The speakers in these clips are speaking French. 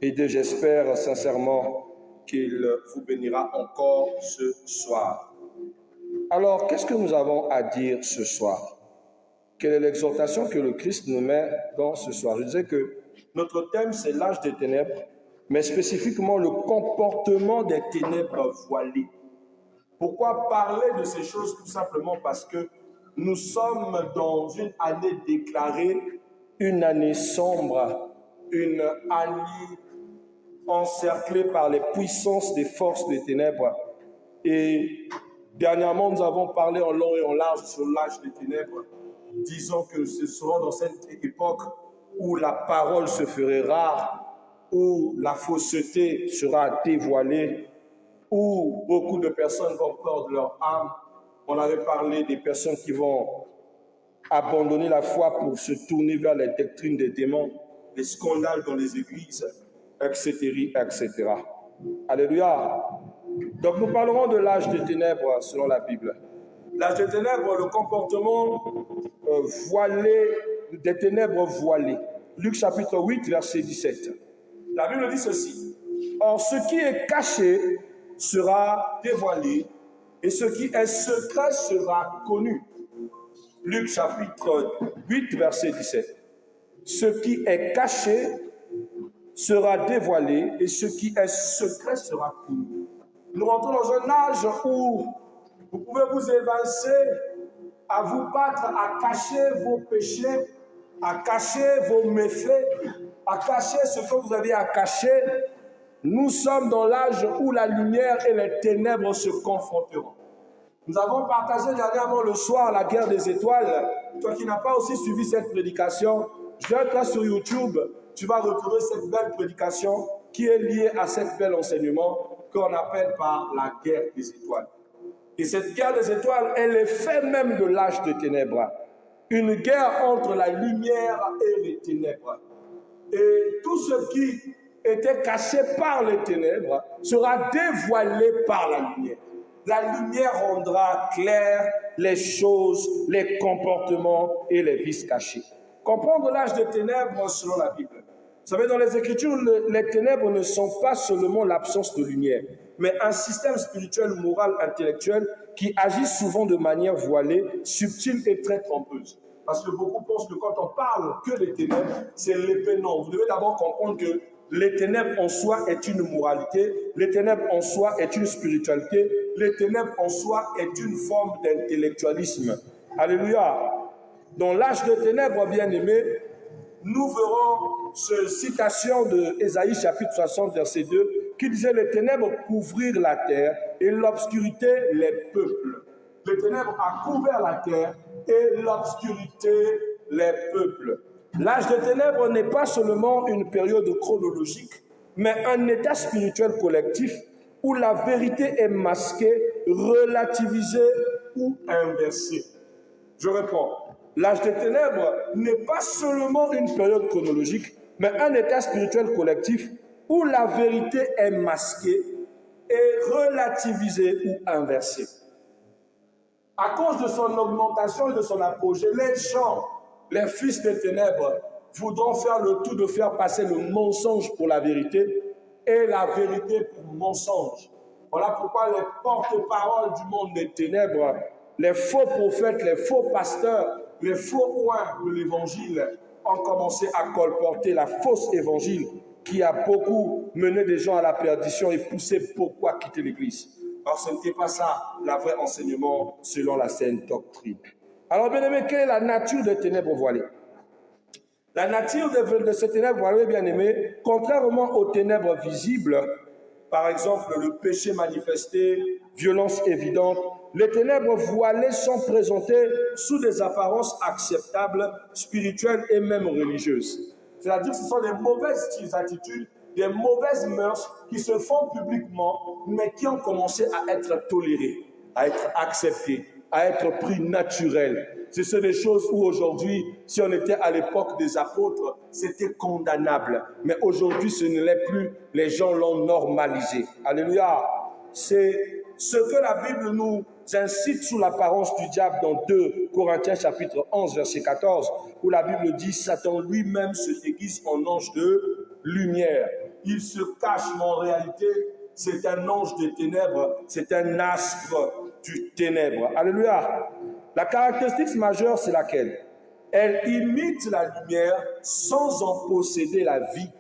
Et Dieu, j'espère sincèrement qu'il vous bénira encore ce soir. Alors, qu'est-ce que nous avons à dire ce soir? Quelle est l'exhortation que le Christ nous met dans ce soir? Je disais que notre thème, c'est l'âge des ténèbres, mais spécifiquement le comportement des ténèbres voilées. Pourquoi parler de ces choses? Tout simplement parce que nous sommes dans une année déclarée, une année sombre, une année encerclée par les puissances des forces des ténèbres. Et dernièrement, nous avons parlé en long et en large sur l'âge des ténèbres. Disons que ce sera dans cette époque où la parole se ferait rare, où la fausseté sera dévoilée, où beaucoup de personnes vont perdre leur âme. On avait parlé des personnes qui vont abandonner la foi pour se tourner vers les doctrines des démons, les scandales dans les églises, etc., etc. Alléluia. Donc nous parlerons de l'âge des ténèbres selon la Bible. L'âge des ténèbres, le comportement voilé, des ténèbres voilées. Luc chapitre 8, verset 17. La Bible dit ceci. Or, ce qui est caché sera dévoilé et ce qui est secret sera connu. Luc chapitre 8, verset 17. Ce qui est caché sera dévoilé et ce qui est secret sera connu. Nous rentrons dans un âge où vous pouvez vous évincer, à vous battre, à cacher vos péchés, à cacher vos méfaits, à cacher ce que vous avez à cacher. Nous sommes dans l'âge où la lumière et les ténèbres se confronteront. Nous avons partagé dernièrement le soir la guerre des étoiles. Toi qui n'as pas aussi suivi cette prédication, jette-la sur YouTube. Tu vas retrouver cette belle prédication qui est liée à cet bel enseignement qu'on appelle par la guerre des étoiles. Et cette guerre des étoiles est l'effet même de l'âge des ténèbres. Une guerre entre la lumière et les ténèbres. Et tout ce qui était caché par les ténèbres sera dévoilé par la lumière. La lumière rendra clair les choses, les comportements et les vices cachés. Comprendre l'âge des ténèbres selon la Bible. Vous savez, dans les Écritures, les ténèbres ne sont pas seulement l'absence de lumière, mais un système spirituel, moral, intellectuel qui agit souvent de manière voilée, subtile et très trompeuse. Parce que beaucoup pensent que quand on parle que des ténèbres, c'est l'épée. Non, vous devez d'abord comprendre que les ténèbres en soi est une moralité, les ténèbres en soi est une spiritualité, les ténèbres en soi est une forme d'intellectualisme. Alléluia. Dans l'âge des ténèbres, bien-aimés, nous verrons cette citation de Ésaïe chapitre 60, verset 2, qui disait « Les ténèbres couvrirent la terre et l'obscurité les peuples. » Les ténèbres ont couvert la terre et l'obscurité les peuples. L'âge des ténèbres n'est pas seulement une période chronologique, mais un état spirituel collectif où la vérité est masquée, relativisée ou inversée. Je réponds. L'âge des ténèbres n'est pas seulement une période chronologique, mais un état spirituel collectif où la vérité est masquée et relativisée ou inversée. À cause de son augmentation et de son apogée, les gens, les fils des ténèbres, voudront faire le tout de faire passer le mensonge pour la vérité et la vérité pour mensonge. Voilà pourquoi les porte-paroles du monde des ténèbres, les faux prophètes, les faux pasteurs, les faux oins de l'évangile ont commencé à colporter la fausse évangile qui a beaucoup mené des gens à la perdition et poussé beaucoup à quitter l'église. Alors ce n'était pas ça, le vrai enseignement selon la saine doctrine. Alors bien aimé, quelle est la nature des ténèbres voilées? La nature de ces ténèbres voilées, bien aimé, contrairement aux ténèbres visibles, par exemple le péché manifesté, violence évidente, les ténèbres voilées sont présentées sous des apparences acceptables, spirituelles et même religieuses. C'est-à-dire que ce sont des mauvaises attitudes, des mauvaises mœurs qui se font publiquement, mais qui ont commencé à être tolérées, à être acceptées, à être pris naturelles. Ce sont des choses où aujourd'hui, si on était à l'époque des apôtres, c'était condamnable. Mais aujourd'hui, ce ne l'est plus. Les gens l'ont normalisé. Alléluia. C'est ce que la Bible nous incite sous l'apparence du diable dans 2 Corinthiens chapitre 11, verset 14, où la Bible dit « Satan lui-même se déguise en ange de lumière ». il se cache, mais en réalité, c'est un ange des ténèbres, c'est un astre du ténèbre. Alléluia. La caractéristique majeure, c'est laquelle? Elle imite la lumière sans en posséder la vie.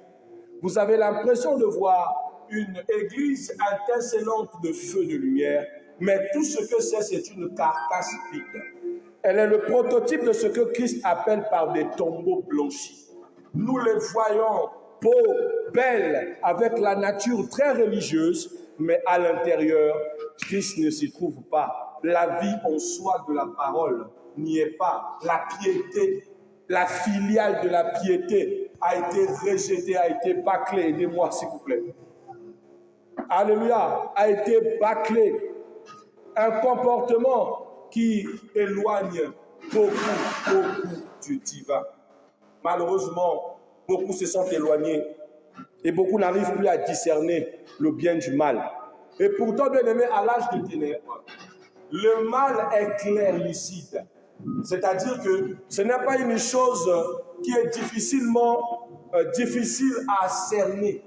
Vous avez l'impression de voir une église étincelante de feu de lumière, mais tout ce que c'est une carcasse vide. Elle est le prototype de ce que Christ appelle par des tombeaux blanchis. Nous les voyons beaux, belles, avec la nature très religieuse, mais à l'intérieur, Christ ne s'y trouve pas. La vie en soi de la parole n'y est pas. La piété, la filiale de la piété a été rejetée, a été bâclée. Aidez-moi, s'il vous plaît. Alléluia, a été bâclée. Un comportement qui éloigne beaucoup du divin. Malheureusement, beaucoup se sont éloignés et beaucoup n'arrivent plus à discerner le bien du mal. Et pourtant, bien aimé, à l'âge des ténèbres, le mal est clair, lucide. C'est-à-dire que ce n'est pas une chose qui est difficile à cerner.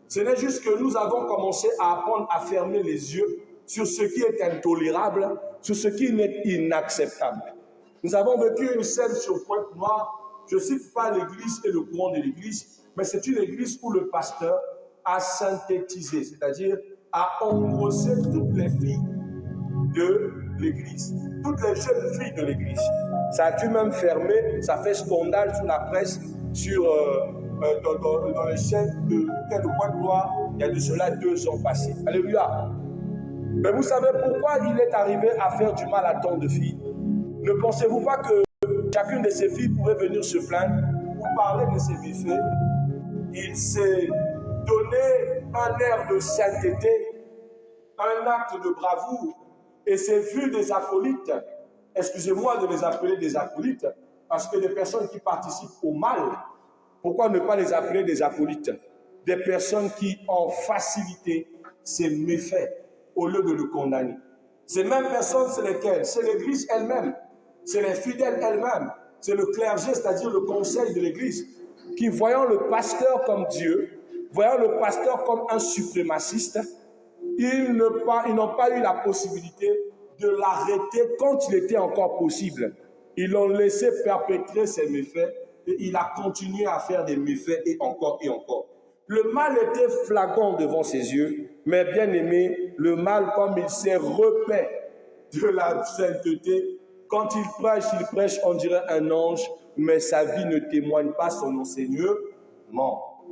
Ce n'est juste que nous avons commencé à apprendre à fermer les yeux sur ce qui est intolérable, sur ce qui est inacceptable. Nous avons vécu une scène sur Pointe-Noire. Je ne cite pas l'église et le courant de l'église, mais c'est une église où le pasteur a synthétisé, c'est-à-dire a engrossé toutes les filles de l'église, toutes les jeunes filles de l'église. Ça a dû même fermer, ça fait scandale sous la presse, dans les chaînes de Pointe-Noire, il y a de cela 2 ans passés. Alléluia. Mais vous savez pourquoi il est arrivé à faire du mal à tant de filles? Ne pensez-vous pas que chacune de ces filles pouvait venir se plaindre ou parler de ses méfaits? Il s'est donné un air de sainteté, un acte de bravoure, et s'est vu des acolytes. Excusez-moi de les appeler des acolytes, parce que des personnes qui participent au mal, pourquoi ne pas les appeler des acolytes? Des personnes qui ont facilité ces méfaits au lieu de le condamner. Ces mêmes personnes, c'est lesquelles? C'est l'Église elle-même, c'est les fidèles elles-mêmes, c'est le clergé, c'est-à-dire le conseil de l'Église, qui, voyant le pasteur comme Dieu, voyant le pasteur comme un suprémaciste, ils n'ont pas eu la possibilité de l'arrêter quand il était encore possible. Ils l'ont laissé perpétrer ses méfaits et il a continué à faire des méfaits et encore et encore. Le mal était flagrant devant ses yeux, mais bien aimé, le mal, comme il s'est repaît de la sainteté, quand il prêche, on dirait un ange, mais sa vie ne témoigne pas son enseignement.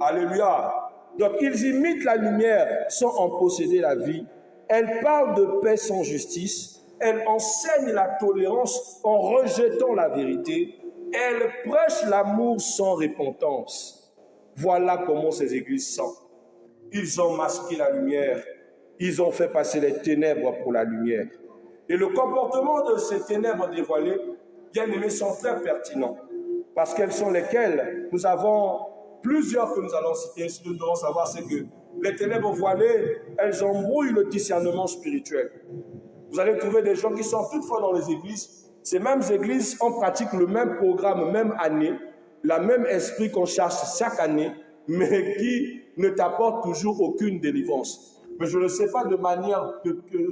Alléluia. Donc, ils imitent la lumière sans en posséder la vie. Elle parle de paix sans justice. Elle enseigne la tolérance en rejetant la vérité. Elle prêche l'amour sans repentance. Voilà comment ces églises sont. Ils ont masqué la lumière. Ils ont fait passer les ténèbres pour la lumière. Et le comportement de ces ténèbres dévoilées, bien aimés, sont très pertinents. Parce qu'elles sont lesquelles? Nous avons plusieurs que nous allons citer. Ce que nous devons savoir, c'est que les ténèbres voilées, elles embrouillent le discernement spirituel. Vous allez trouver des gens qui sont toutefois dans les églises. Ces mêmes églises, on pratique le même programme, même année, le même esprit qu'on cherche chaque année, mais qui ne t'apporte toujours aucune délivrance. Mais je ne sais pas de manière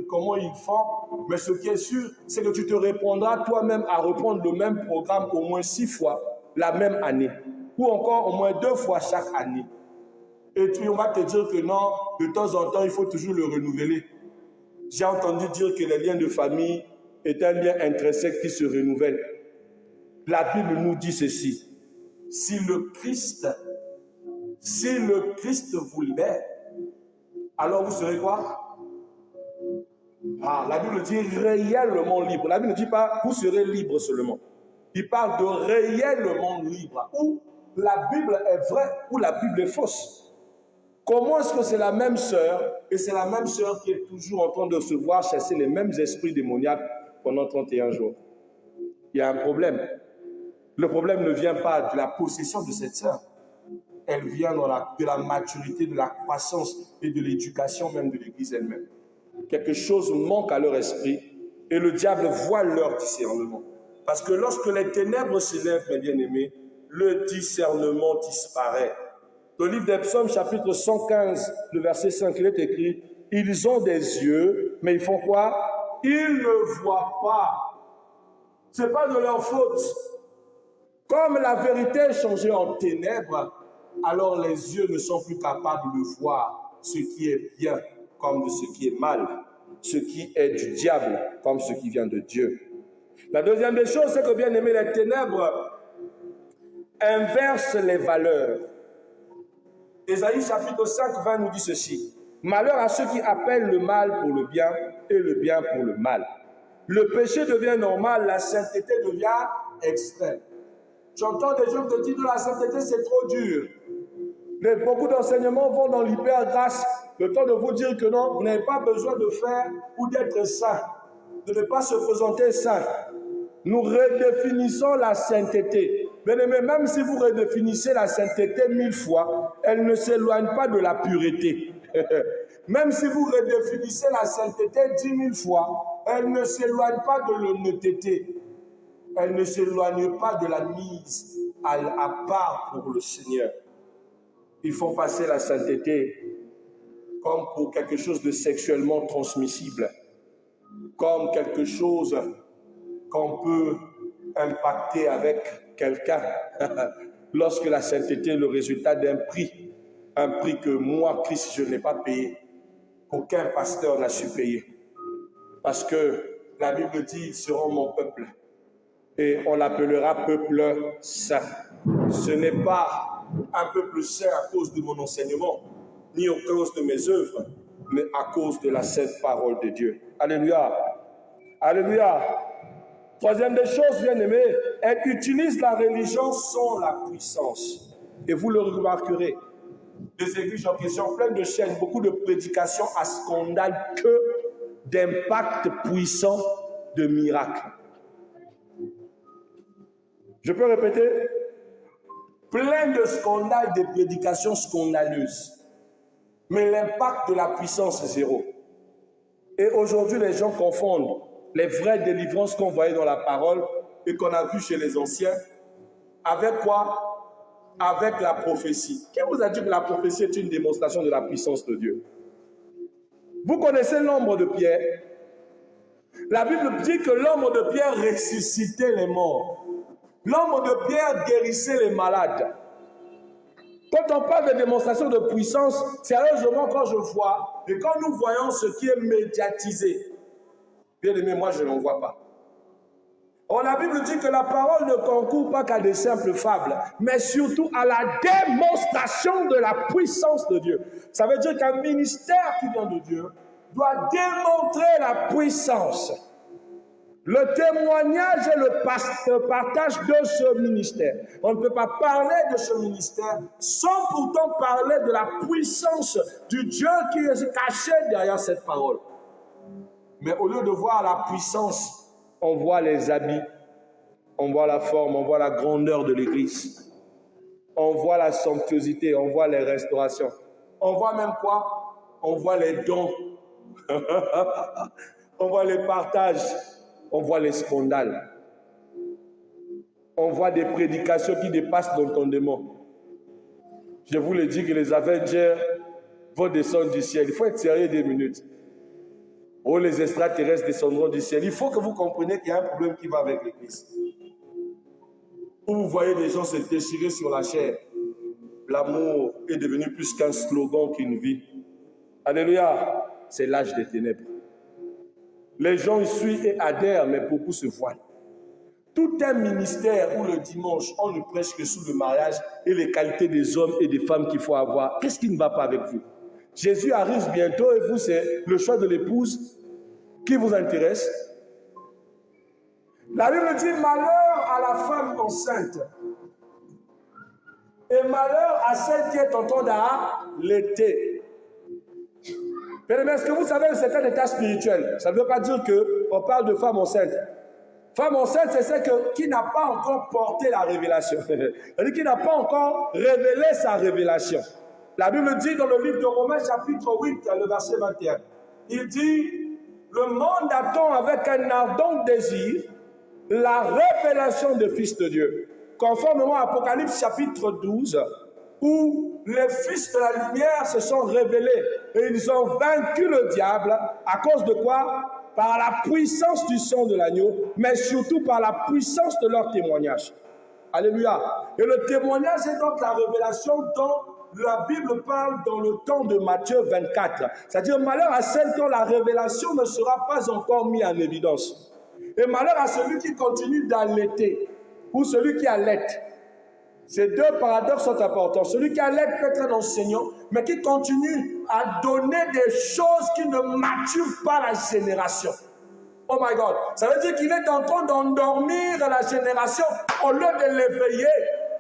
comment ils font, mais ce qui est sûr, c'est que tu te répondras toi-même à reprendre le même programme au moins 6 fois la même année, ou encore au moins 2 fois chaque année. Et on va te dire que non, de temps en temps, il faut toujours le renouveler. J'ai entendu dire que les liens de famille est un lien intrinsèque qui se renouvelle. La Bible nous dit ceci. Si le Christ vous libère, alors vous serez quoi? La Bible dit réellement libre. La Bible ne dit pas vous serez libre seulement. Il parle de réellement libre. Ou la Bible est vraie ou la Bible est fausse. Comment est-ce que c'est la même sœur et c'est la même sœur qui est toujours en train de se voir chasser les mêmes esprits démoniaques pendant 31 jours? Il y a un problème. Le problème ne vient pas de la possession de cette sœur. Elle vient de la maturité, de la croissance et de l'éducation même de l'Église elle-même. Quelque chose manque à leur esprit et le diable voit leur discernement. Parce que lorsque les ténèbres s'élèvent, mes bien-aimés, le discernement disparaît. Le livre des Psaumes, chapitre 115, le verset 5, il est écrit, « Ils ont des yeux, mais ils font quoi? Ils ne voient pas. » Ce n'est pas de leur faute. Comme la vérité est changée en ténèbres, alors les yeux ne sont plus capables de voir ce qui est bien comme de ce qui est mal, ce qui est du diable comme ce qui vient de Dieu. La deuxième des choses, c'est que bien aimé, les ténèbres inversent les valeurs. Ésaïe chapitre 5, 20 nous dit ceci. Malheur à ceux qui appellent le mal pour le bien et le bien pour le mal. Le péché devient normal, la sainteté devient extrême. J'entends des gens te dire que la sainteté c'est trop dur. Mais beaucoup d'enseignements vont dans l'hyper-grâce. Le temps de vous dire que non, vous n'avez pas besoin de faire ou d'être saint, de ne pas se présenter saint. Nous redéfinissons la sainteté. Bien aimé, même si vous redéfinissez la sainteté 1000 fois, elle ne s'éloigne pas de la pureté. Même si vous redéfinissez la sainteté 10 000 fois, elle ne s'éloigne pas de l'honnêteté. Elle ne s'éloigne pas de la mise à part pour le Seigneur. Ils font passer la sainteté comme pour quelque chose de sexuellement transmissible, comme quelque chose qu'on peut impacter avec quelqu'un. Lorsque la sainteté est le résultat d'un prix que moi, Christ, je n'ai pas payé, qu'aucun pasteur n'a su payer. Parce que la Bible dit, ils seront mon peuple. Et on l'appellera peuple saint. Ce n'est pas un peuple saint à cause de mon enseignement, ni à cause de mes œuvres, mais à cause de la sainte parole de Dieu. Alléluia. Alléluia. Troisième des choses, bien aimés, elle utilise la religion sans la puissance. Et vous le remarquerez. Des églises en question, pleines de chaînes, beaucoup de prédications à scandale que d'impact puissant de miracles. Je peux répéter? Plein de scandales, de prédications scandaleuses. Mais l'impact de la puissance est zéro. Et aujourd'hui, les gens confondent les vraies délivrances qu'on voyait dans la parole et qu'on a vues chez les anciens. Avec quoi? Avec la prophétie. Qui vous a dit que la prophétie est une démonstration de la puissance de Dieu? Vous connaissez l'ombre de Pierre? La Bible dit que l'ombre de Pierre ressuscitait les morts. L'ombre de Pierre guérissait les malades. Quand on parle de démonstration de puissance, sérieusement, quand je vois, et quand nous voyons ce qui est médiatisé, bien aimé, moi je n'en vois pas. Or, la Bible dit que la parole ne concourt pas qu'à des simples fables, mais surtout à la démonstration de la puissance de Dieu. Ça veut dire qu'un ministère qui vient de Dieu doit démontrer la puissance. Le témoignage et le partage de ce ministère. On ne peut pas parler de ce ministère sans pourtant parler de la puissance du Dieu qui est caché derrière cette parole. Mais au lieu de voir la puissance, on voit les habits, on voit la forme, on voit la grandeur de l'église. On voit la somptuosité, on voit les restaurations. On voit même quoi? On voit les dons. On voit les partages. On voit les scandales. On voit des prédications qui dépassent l'entendement. Je vous le dis que les Avengers vont descendre du ciel. Il faut être sérieux 2 minutes. Oh, les extraterrestres descendront du ciel. Il faut que vous compreniez qu'il y a un problème qui va avec l'Église. Où vous voyez des gens se déchirer sur la chair. L'amour est devenu plus qu'un slogan qu'une vie. Alléluia. C'est l'âge des ténèbres. Les gens y suivent et adhèrent, mais beaucoup se voilent. Tout un ministère où le dimanche, on ne prêche que sous le mariage et les qualités des hommes et des femmes qu'il faut avoir. Qu'est-ce qui ne va pas avec vous? Jésus arrive bientôt et vous, c'est le choix de l'épouse qui vous intéresse. La Bible dit malheur à la femme enceinte et malheur à celle qui est en train d'allaiter. Mais est-ce que vous savez que c'est un état spirituel? Ça ne veut pas dire qu'on parle de femme enceinte. Femme enceinte, c'est celle qui n'a pas encore porté la révélation. C'est-à-dire qui n'a pas encore révélé sa révélation. La Bible dit dans le livre de Romains, chapitre 8, le verset 21, il dit, le monde attend avec un ardent désir la révélation du Fils de Dieu. Conformément à Apocalypse, chapitre 12, où les fils de la lumière se sont révélés et ils ont vaincu le diable à cause de quoi? Par la puissance du sang de l'agneau, mais surtout par la puissance de leur témoignage. Alléluia. Et le témoignage est donc la révélation dont la Bible parle dans le temps de Matthieu 24. C'est-à-dire, malheur à celle dont la révélation ne sera pas encore mise en évidence. Et malheur à celui qui continue d'allaiter ou celui qui allaite. Ces deux paradoxes sont importants. Celui qui allaite peut être un enseignant, mais qui continue à donner des choses qui ne maturent pas la génération. Oh my God. Ça veut dire qu'il est en train d'endormir la génération au lieu de l'éveiller.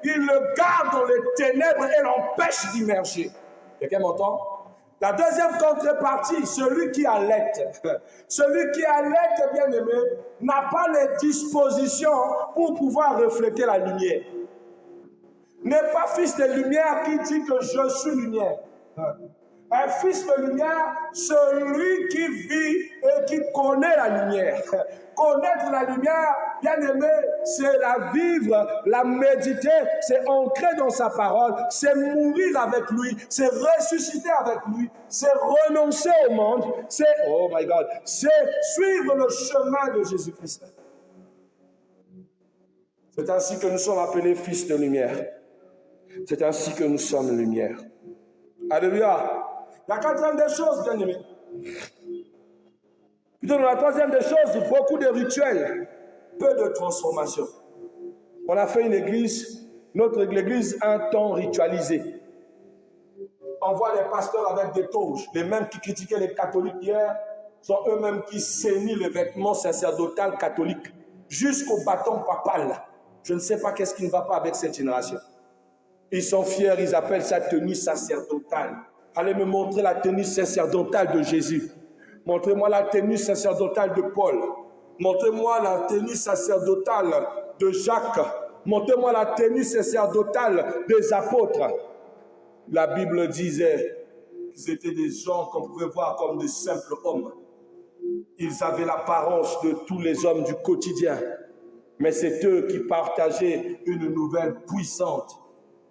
Il le garde dans les ténèbres et l'empêche d'immerger. Quelqu'un m'entend? La deuxième contrepartie, celui qui allaite. Celui qui allaite, bien aimé, n'a pas les dispositions pour pouvoir refléter la lumière. N'est pas fils de lumière qui dit que je suis lumière. Un fils de lumière, celui qui vit et qui connaît la lumière. Connaître la lumière, bien aimé, c'est la vivre, la méditer, c'est ancrer dans sa parole, c'est mourir avec lui, c'est ressusciter avec lui, c'est renoncer au monde, c'est, oh my God, c'est suivre le chemin de Jésus-Christ. C'est ainsi que nous sommes appelés fils de lumière. C'est ainsi que nous sommes lumière. Alléluia. La quatrième des choses, bien aimé. Plutôt dans la troisième des choses, beaucoup de rituels, peu de transformation. On a fait une église, notre église, un temps ritualisé. On voit les pasteurs avec des toges. Les mêmes qui critiquaient les catholiques hier sont eux-mêmes qui saignent les vêtements sacerdotal catholiques jusqu'au bâton papal. Je ne sais pas qu'est-ce qui ne va pas avec cette génération. Ils sont fiers, ils appellent ça tenue sacerdotale. Allez me montrer la tenue sacerdotale de Jésus. Montrez-moi la tenue sacerdotale de Paul. Montrez-moi la tenue sacerdotale de Jacques. Montrez-moi la tenue sacerdotale des apôtres. La Bible disait qu'ils étaient des gens qu'on pouvait voir comme des simples hommes. Ils avaient l'apparence de tous les hommes du quotidien. Mais c'est eux qui partageaient une nouvelle puissante.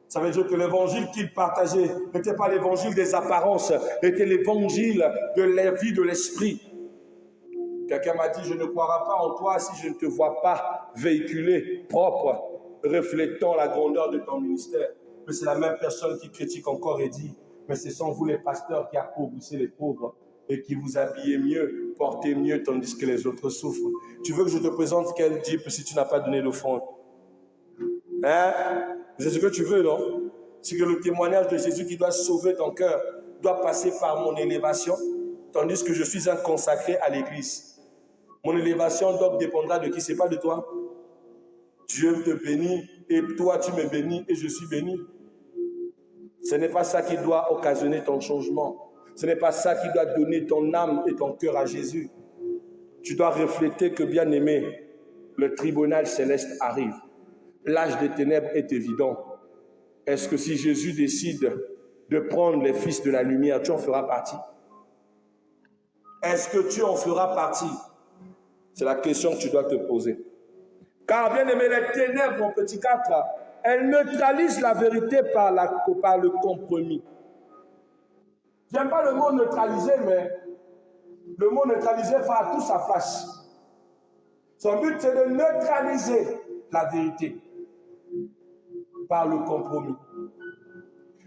Ça veut dire que l'évangile qu'ils partageaient n'était pas l'évangile des apparences, était l'évangile de la vie de l'esprit. Quelqu'un m'a dit, je ne croirai pas en toi si je ne te vois pas véhiculé, propre, reflétant la grandeur de ton ministère. Mais c'est la même personne qui critique encore et dit, mais ce sont vous les pasteurs qui appauvrissez les pauvres et qui vous habillez mieux, portez mieux tandis que les autres souffrent. Tu veux que je te présente quel type si tu n'as pas donné l'offrande? Hein? C'est ce que tu veux, non? C'est que le témoignage de Jésus qui doit sauver ton cœur doit passer par mon élévation, tandis que je suis un consacré à l'Église. Mon élévation donc dépendra de qui? C'est pas de toi. Dieu te bénit et toi tu me bénis et je suis béni. Ce n'est pas ça qui doit occasionner ton changement. Ce n'est pas ça qui doit donner ton âme et ton cœur à Jésus. Tu dois refléter que, bien aimé, le tribunal céleste arrive. L'âge des ténèbres est évident. Est-ce que si Jésus décide de prendre les fils de la lumière, tu en feras partie? Est-ce que tu en feras partie? C'est la question que tu dois te poser. Car, bien aimé, les ténèbres, mon petit 4, elles neutralisent la vérité par le compromis. J'aime pas le mot neutraliser, mais le mot neutraliser va à tout sa place. Son but, c'est de neutraliser la vérité par le compromis.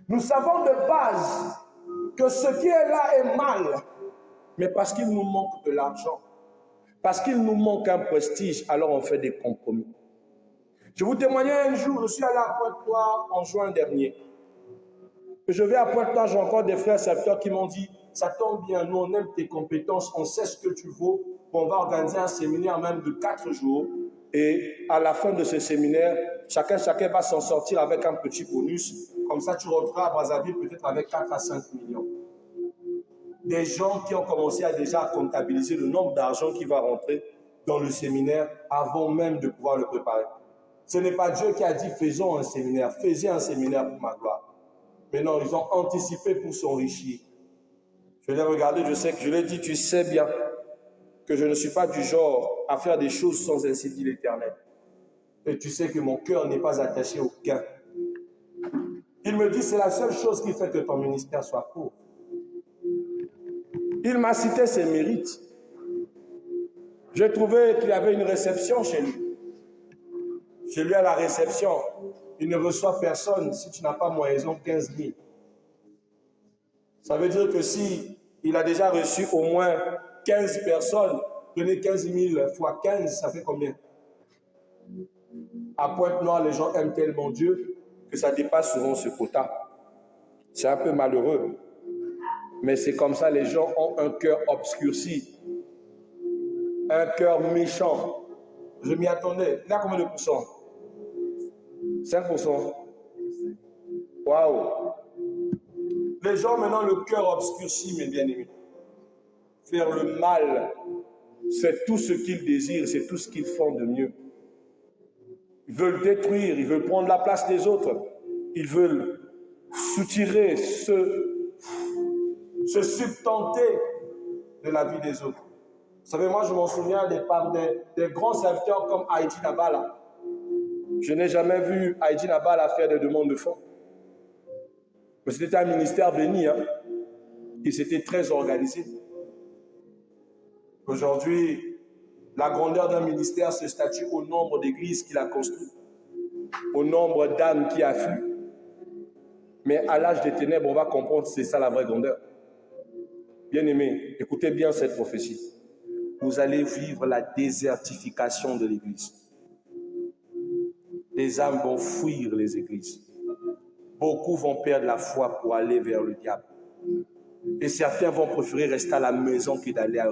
Nous savons de base que ce qui est là est mal, mais parce qu'il nous manque de l'argent, parce qu'il nous manque un prestige, alors on fait des compromis. Je vous témoignais un jour, je suis allé à Pointe-Noire en juin dernier. Je vais à Pointe-Noire, j'ai encore des frères serviteurs qui m'ont dit, ça tombe bien, nous on aime tes compétences, on sait ce que tu vaux, on va organiser un séminaire même de 4 jours, et à la fin de ce séminaire, chacun va s'en sortir avec un petit bonus, comme ça tu rentreras à Brazzaville peut-être avec 4 à 5 millions. Des gens qui ont commencé déjà à comptabiliser le nombre d'argent qui va rentrer dans le séminaire avant même de pouvoir le préparer. Ce n'est pas Dieu qui a dit faisons un séminaire, faisez un séminaire pour ma gloire. Mais non, ils ont anticipé pour s'enrichir. Je l'ai regardé, je sais que je l'ai dit, tu sais bien que je ne suis pas du genre à faire des choses sans ainsi dire l'Éternel. Et tu sais que mon cœur n'est pas attaché au gain. Il me dit, c'est la seule chose qui fait que ton ministère soit court. Il m'a cité ses mérites. J'ai trouvé qu'il y avait une réception chez lui. Chez lui, à la réception, il ne reçoit personne si tu n'as pas moyen 15 000. Ça veut dire que si il a déjà reçu au moins 15 personnes, prenez 15 000 fois 15, ça fait combien? À Pointe-Noire, les gens aiment tellement Dieu que ça dépasse souvent ce quota. C'est un peu malheureux. Mais c'est comme ça, les gens ont un cœur obscurci. Un cœur méchant. Je m'y attendais. Il y a combien de pourcents? 5%. Waouh. Les gens maintenant, le cœur obscurci, mes bien-aimés. Faire le mal, c'est tout ce qu'ils désirent, c'est tout ce qu'ils font de mieux. Ils veulent détruire, ils veulent prendre la place des autres. Ils veulent soutirer, se subtenter de la vie des autres. Vous savez, moi, je m'en souviens des grands serviteurs comme Haïti Nabala. Je n'ai jamais vu Haïti Nabala faire des demandes de fonds. Mais c'était un ministère béni, hein. Il s'était très organisé. Aujourd'hui, la grandeur d'un ministère se statue au nombre d'églises qu'il a construites, au nombre d'âmes qui affluent. Mais à l'âge des ténèbres, on va comprendre que c'est ça la vraie grandeur. Bien-aimés, écoutez bien cette prophétie. Vous allez vivre la désertification de l'Église. Les âmes vont fuir les églises. Beaucoup vont perdre la foi pour aller vers le diable. Et certains vont préférer rester à la maison que d'aller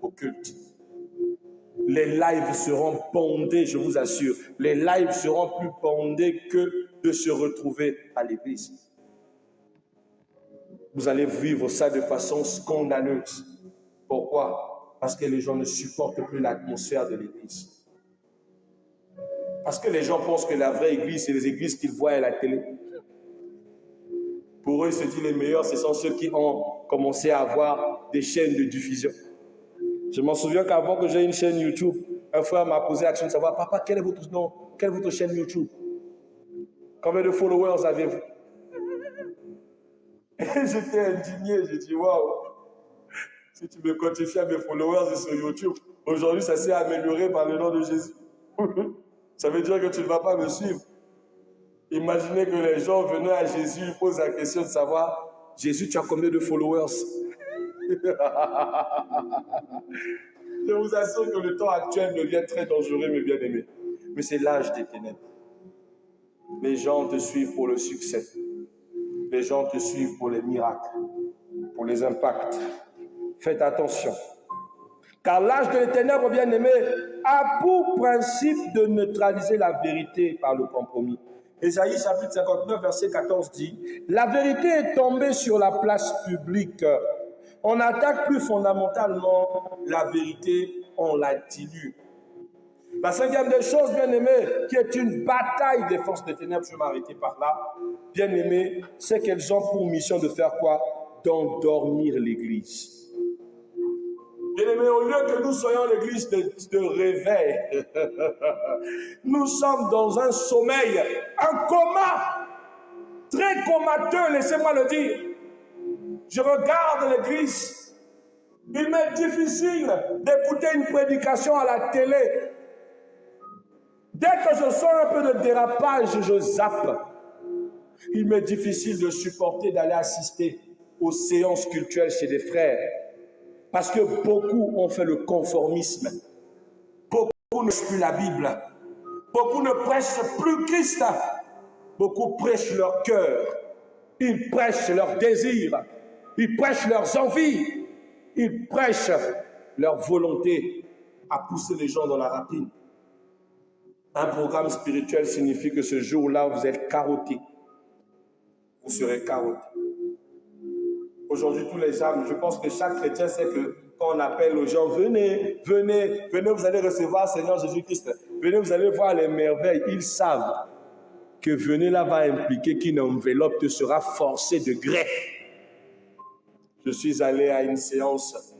au culte. Les lives seront bondés, je vous assure. Les lives seront plus bondés que de se retrouver à l'église. Vous allez vivre ça de façon scandaleuse. Pourquoi? Parce que les gens ne supportent plus l'atmosphère de l'église. Parce que les gens pensent que la vraie église, c'est les églises qu'ils voient à la télé. Pour eux, se dit les meilleurs, ce sont ceux qui ont commencé à avoir des chaînes de diffusion. Je m'en souviens qu'avant que j'ai une chaîne YouTube, un frère m'a posé la question de savoir, papa, quel est votre nom? Quelle est votre chaîne YouTube? Combien de followers avez-vous? Et j'étais indigné, j'ai dit, waouh, si tu me quantifies à mes followers sur YouTube, aujourd'hui, ça s'est amélioré par le nom de Jésus. Ça veut dire que tu ne vas pas me suivre. Imaginez que les gens venaient à Jésus, ils posent la question de savoir, Jésus, tu as combien de followers? Je vous assure que le temps actuel devient très dangereux, mes bien-aimés. Mais c'est l'âge des ténèbres. Les gens te suivent pour le succès. Les gens te suivent pour les miracles, pour les impacts. Faites attention. Car l'âge des ténèbres, bien-aimés, a pour principe de neutraliser la vérité par le compromis. Ésaïe chapitre 59, verset 14 dit, « La vérité est tombée sur la place publique. On attaque plus fondamentalement la vérité, on la dilue. » La cinquième des choses, bien-aimés, qui est une bataille des forces des ténèbres, je vais m'arrêter par là, bien-aimés, c'est qu'elles ont pour mission de faire quoi? D'endormir l'Église. Bien-aimés, au lieu que nous soyons l'église de réveil, nous sommes dans un sommeil, un coma, très comateux, laissez-moi le dire. Je regarde l'église, il m'est difficile d'écouter une prédication à la télé. Dès que je sens un peu de dérapage, je zappe. Il m'est difficile de supporter d'aller assister aux séances cultuelles chez des frères. Parce que beaucoup ont fait le conformisme. Beaucoup ne prêchent plus la Bible. Beaucoup ne prêchent plus Christ. Beaucoup prêchent leur cœur. Ils prêchent leurs désirs. Ils prêchent leurs envies. Ils prêchent leur volonté à pousser les gens dans la rapine. Un programme spirituel signifie que ce jour-là, vous êtes carottés. Vous serez carottés. Aujourd'hui, tous les âmes, je pense que chaque chrétien sait que quand on appelle aux gens, venez, venez, venez, vous allez recevoir Seigneur Jésus-Christ. Venez, vous allez voir les merveilles. Ils savent que venez là va impliquer qu'une enveloppe te sera forcée de gré. Je suis allé à une séance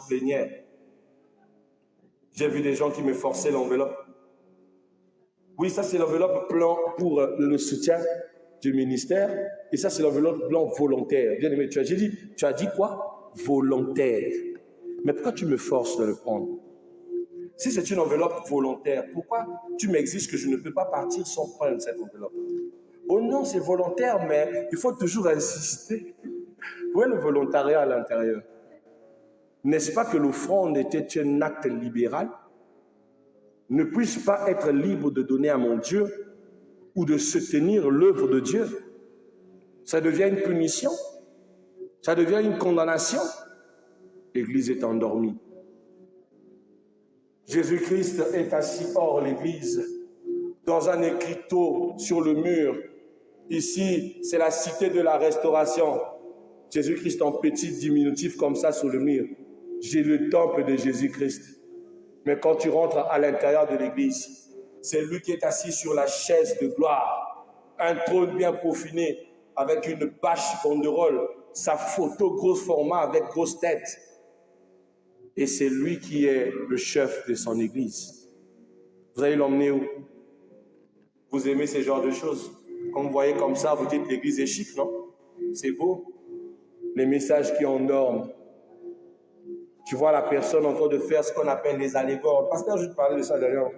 plénière. J'ai vu des gens qui me forçaient l'enveloppe. Oui, ça c'est l'enveloppe plan pour le soutien du ministère. Et ça c'est l'enveloppe plan volontaire. Bien aimé, tu as dit quoi? Volontaire. Mais pourquoi tu me forces de le prendre? Si c'est une enveloppe volontaire, pourquoi tu m'exiges que je ne peux pas partir sans prendre cette enveloppe? Oh non, c'est volontaire, mais il faut toujours insister. Où est le volontariat à l'intérieur? N'est-ce pas que l'offrande était un acte libéral? Ne puis-je pas être libre de donner à mon Dieu ou de soutenir l'œuvre de Dieu? Ça devient une punition? Ça devient une condamnation? L'Église est endormie. Jésus-Christ est assis hors l'Église, dans un écriteau sur le mur. Ici, c'est la cité de la restauration. Jésus-Christ en petit diminutif comme ça sur le mur. J'ai le temple de Jésus-Christ. Mais quand tu rentres à l'intérieur de l'église, c'est lui qui est assis sur la chaise de gloire. Un trône bien peaufiné avec une bâche banderole. Sa photo gros format avec grosse tête. Et c'est lui qui est le chef de son église. Vous allez l'emmener où? Vous aimez ce genre de choses? Quand vous voyez comme ça, vous dites l'église est chic, non? C'est beau. Les messages qui en norment. Tu vois la personne en train de faire ce qu'on appelle les allégores. Pasteur, je te parlais de ça d'ailleurs.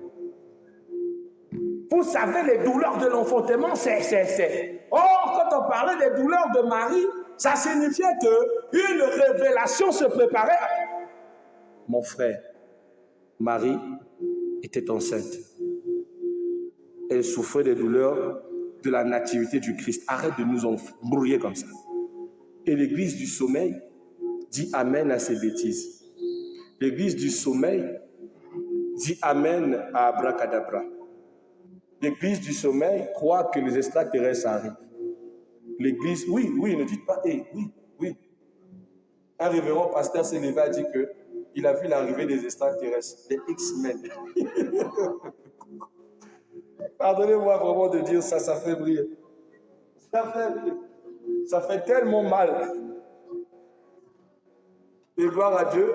Vous savez, les douleurs de l'enfantement, c'est... Or, quand on parlait des douleurs de Marie, ça signifiait qu'une révélation se préparait. Mon frère, Marie était enceinte. Elle souffrait des douleurs de la nativité du Christ. Arrête de nous embrouiller comme ça. Et l'église du sommeil dit amen à ces bêtises. L'église du sommeil dit amen à abracadabra. L'église du sommeil croit que les extraterrestres arrivent. L'église, oui, ne dites pas, oui. Un révérend pasteur s'est levé et a dit qu'il a vu l'arrivée des extraterrestres, des X-Men. Pardonnez-moi vraiment de dire ça, ça fait briller. Ça fait tellement mal. Et gloire à Dieu,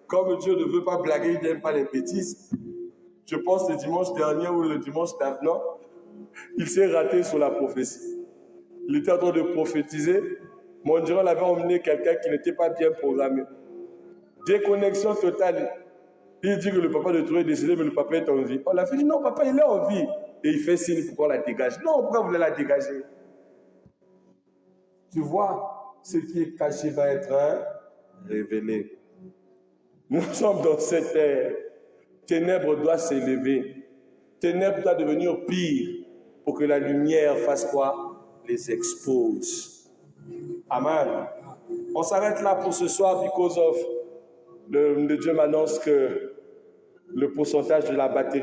comme Dieu ne veut pas blaguer, il n'aime pas les bêtises. Je pense le dimanche dernier ou le dimanche d'avant, il s'est raté sur la prophétie. Il était en train de prophétiser. Mon Dieu, avait emmené quelqu'un qui n'était pas bien programmé. Déconnexion totale. Il dit que le papa de Touré est décédé, mais le papa est en vie. On l'a fait dit, non, papa, il est en vie. Et il fait signe pour qu'on la dégage. Non, pourquoi vous voulez la dégager? Tu vois, ce qui est caché va être révélé. Nous sommes dans cette ère. Ténèbres doivent s'élever. Ténèbres doivent devenir pire pour que la lumière fasse quoi? Les expose. Amen. On s'arrête là pour ce soir because of le Dieu m'annonce que le pourcentage de la batterie